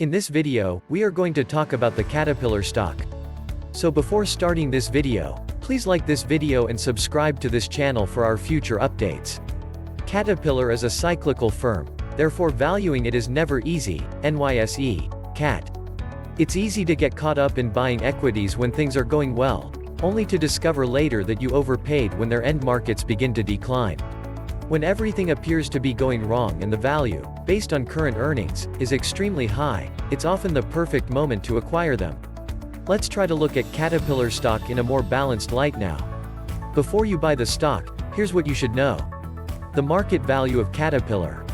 In this video, we are going to talk about the Caterpillar stock. So before starting this video, please like this video and subscribe to this channel for our future updates. Caterpillar is a cyclical firm, therefore valuing it is never easy, NYSE, CAT. It's easy to get caught up in buying equities when things are going well, only to discover later that you overpaid when their end markets begin to decline. When everything appears to be going wrong and the value, based on current earnings, is extremely high, it's often the perfect moment to acquire them. Let's try to look at Caterpillar stock in a more balanced light now. Before you buy the stock, here's what you should know. The market value of Caterpillar.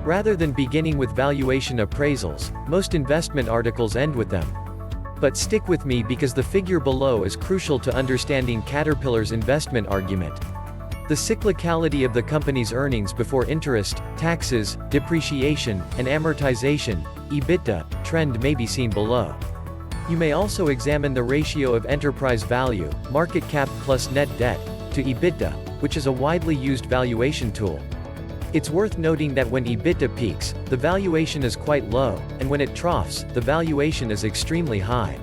Rather than beginning with valuation appraisals, most investment articles end with them. But stick with me because the figure below is crucial to understanding Caterpillar's investment argument. The cyclicality of the company's earnings before interest, taxes, depreciation, and amortization, EBITDA, trend may be seen below. You may also examine the ratio of enterprise value, market cap plus net debt, to EBITDA, which is a widely used valuation tool. It's worth noting that when EBITDA peaks, the valuation is quite low, and when it troughs, the valuation is extremely high.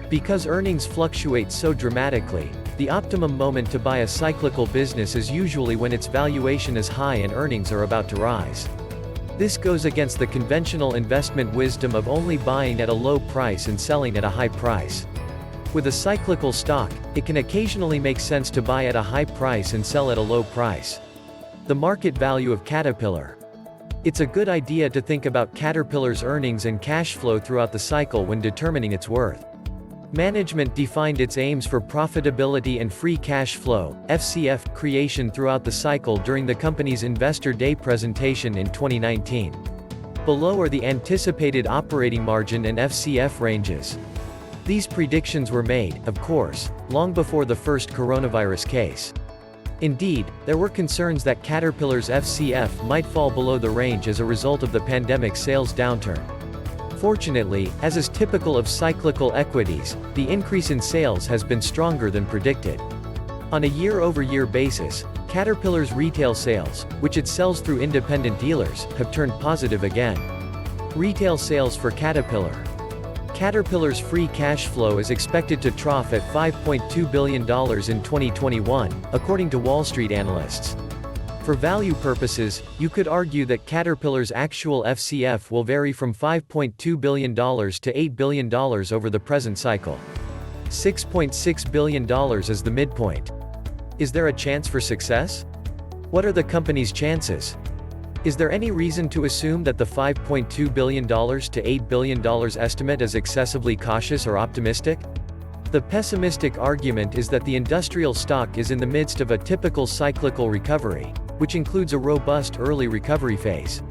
Because earnings fluctuate so dramatically, the optimum moment to buy a cyclical business is usually when its valuation is high and earnings are about to rise. This goes against the conventional investment wisdom of only buying at a low price and selling at a high price. With a cyclical stock, it can occasionally make sense to buy at a high price and sell at a low price. The market value of Caterpillar. It's a good idea to think about Caterpillar's earnings and cash flow throughout the cycle when determining its worth. Management defined its aims for profitability and free cash flow, FCF, creation throughout the cycle during the company's Investor Day presentation in 2019. Below are the anticipated operating margin and FCF ranges. These predictions were made, of course, long before the first coronavirus case. Indeed, there were concerns that Caterpillar's FCF might fall below the range as a result of the pandemic sales downturn. Fortunately, as is typical of cyclical equities, the increase in sales has been stronger than predicted. On a year-over-year basis, Caterpillar's retail sales, which it sells through independent dealers, have turned positive again. Retail sales for Caterpillar. Caterpillar's free cash flow is expected to trough at $5.2 billion in 2021, according to Wall Street analysts. For value purposes, you could argue that Caterpillar's actual FCF will vary from $5.2 billion to $8 billion over the present cycle. $6.6 billion is the midpoint. Is there a chance for success? What are the company's chances? Is there any reason to assume that the $5.2 billion to $8 billion estimate is excessively cautious or optimistic? The pessimistic argument is that the industrial stock is in the midst of a typical cyclical recovery, which includes a robust early recovery phase.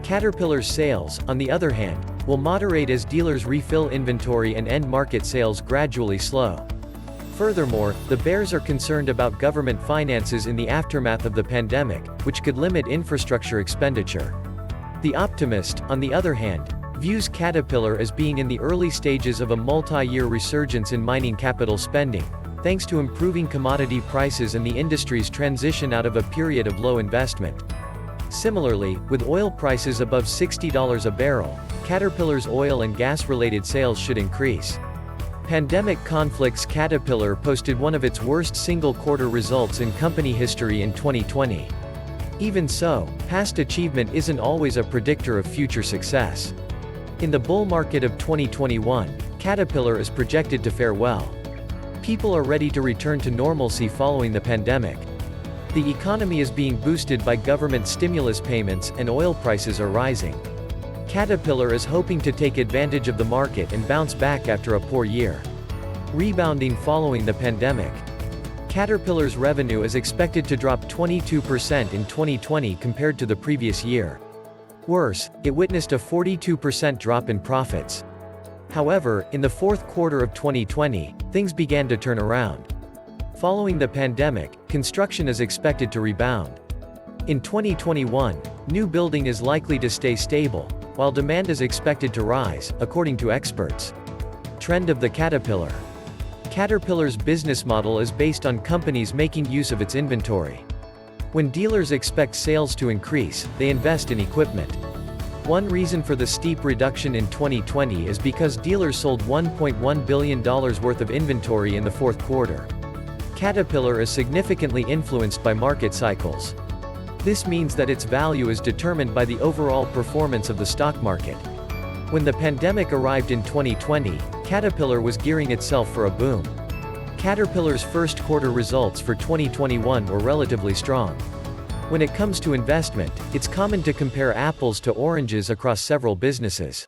Caterpillar's sales, on the other hand, will moderate as dealers refill inventory and end market sales gradually slow. Furthermore, the bears are concerned about government finances in the aftermath of the pandemic, which could limit infrastructure expenditure. The optimist, on the other hand, views Caterpillar as being in the early stages of a multi-year resurgence in mining capital spending, thanks to improving commodity prices and the industry's transition out of a period of low investment. Similarly, with oil prices above $60 a barrel, Caterpillar's oil and gas-related sales should increase. Pandemic conflicts. Caterpillar posted one of its worst single-quarter results in company history in 2020. Even so, past achievement isn't always a predictor of future success. In the bull market of 2021, Caterpillar is projected to fare well. People are ready to return to normalcy following the pandemic. The economy is being boosted by government stimulus payments and oil prices are rising. Caterpillar is hoping to take advantage of the market and bounce back after a poor year. Rebounding following the pandemic. Caterpillar's revenue is expected to drop 22% in 2020 compared to the previous year. Worse, it witnessed a 42% drop in profits. However, in the fourth quarter of 2020, things began to turn around. Following the pandemic, construction is expected to rebound. In 2021, new building is likely to stay stable, while demand is expected to rise, according to experts. Trend of the Caterpillar. Caterpillar's business model is based on companies making use of its inventory. When dealers expect sales to increase, they invest in equipment. One reason for the steep reduction in 2020 is because dealers sold $1.1 billion worth of inventory in the fourth quarter. Caterpillar is significantly influenced by market cycles. This means that its value is determined by the overall performance of the stock market. When the pandemic arrived in 2020, Caterpillar was gearing itself for a boom. Caterpillar's first quarter results for 2021 were relatively strong. When it comes to investment, it's common to compare apples to oranges across several businesses.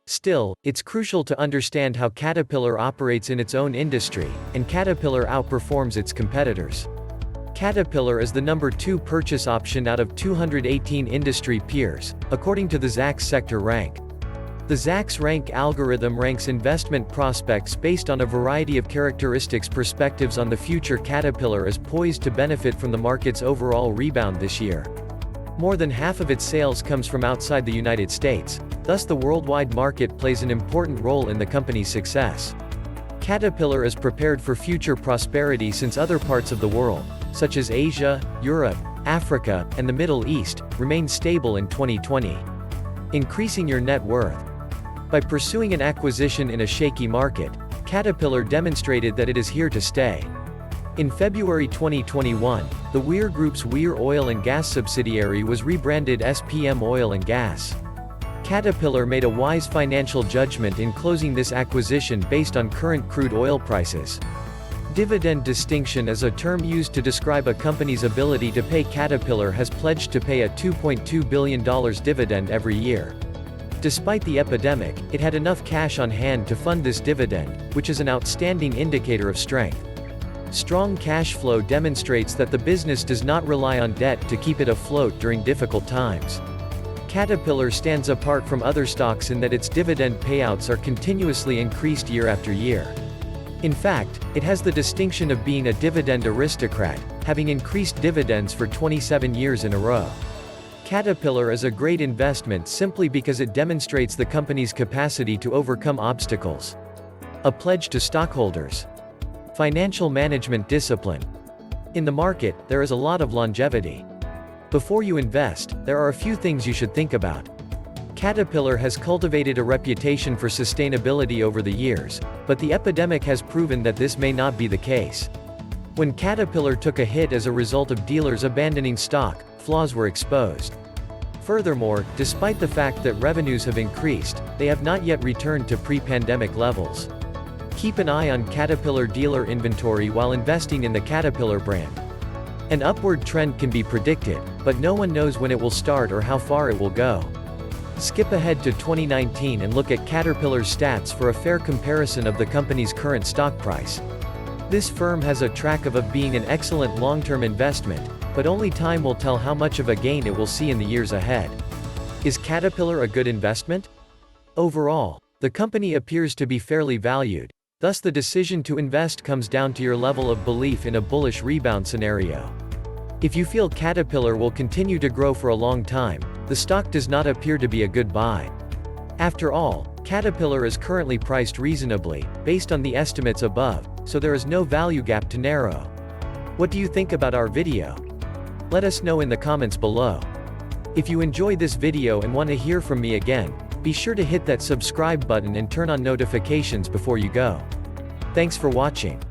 Still, it's crucial to understand how Caterpillar operates in its own industry, and Caterpillar outperforms its competitors. Caterpillar is the number 2 purchase option out of 218 industry peers, according to the Zacks sector rank. The Zacks rank algorithm ranks investment prospects based on a variety of characteristics. Perspectives on the future. Caterpillar is poised to benefit from the market's overall rebound this year. More than half of its sales comes from outside the United States, thus the worldwide market plays an important role in the company's success. Caterpillar is prepared for future prosperity since other parts of the world, such as Asia, Europe, Africa, and the Middle East, remain stable in 2020. Increasing your net worth. By pursuing an acquisition in a shaky market, Caterpillar demonstrated that it is here to stay. In February 2021, the Weir Group's Weir Oil and Gas subsidiary was rebranded SPM Oil and Gas. Caterpillar made a wise financial judgment in closing this acquisition based on current crude oil prices. Dividend distinction is a term used to describe a company's ability to pay. Caterpillar has pledged to pay a $2.2 billion dividend every year. Despite the epidemic, it had enough cash on hand to fund this dividend, which is an outstanding indicator of strength. Strong cash flow demonstrates that the business does not rely on debt to keep it afloat during difficult times. Caterpillar stands apart from other stocks in that its dividend payouts are continuously increased year after year. In fact, it has the distinction of being a dividend aristocrat, having increased dividends for 27 years in a row. Caterpillar is a great investment simply because it demonstrates the company's capacity to overcome obstacles. A pledge to stockholders. Financial management discipline. In the market, there is a lot of longevity. Before you invest, there are a few things you should think about. Caterpillar has cultivated a reputation for sustainability over the years, but the epidemic has proven that this may not be the case. When Caterpillar took a hit as a result of dealers abandoning stock, flaws were exposed. Furthermore, despite the fact that revenues have increased, they have not yet returned to pre-pandemic levels. Keep an eye on Caterpillar dealer inventory while investing in the Caterpillar brand. An upward trend can be predicted, but no one knows when it will start or how far it will go. Skip ahead to 2019 and look at Caterpillar's stats for a fair comparison of the company's current stock price. This firm has a track of being an excellent long-term investment, but only time will tell how much of a gain it will see in the years ahead. Is Caterpillar a good investment? Overall, the company appears to be fairly valued, thus the decision to invest comes down to your level of belief in a bullish rebound scenario. If you feel Caterpillar will continue to grow for a long time, the stock does not appear to be a good buy. After all, Caterpillar is currently priced reasonably, based on the estimates above, so there is no value gap to narrow. What do you think about our video? Let us know in the comments below. If you enjoyed this video and want to hear from me again, be sure to hit that subscribe button and turn on notifications before you go. Thanks for watching.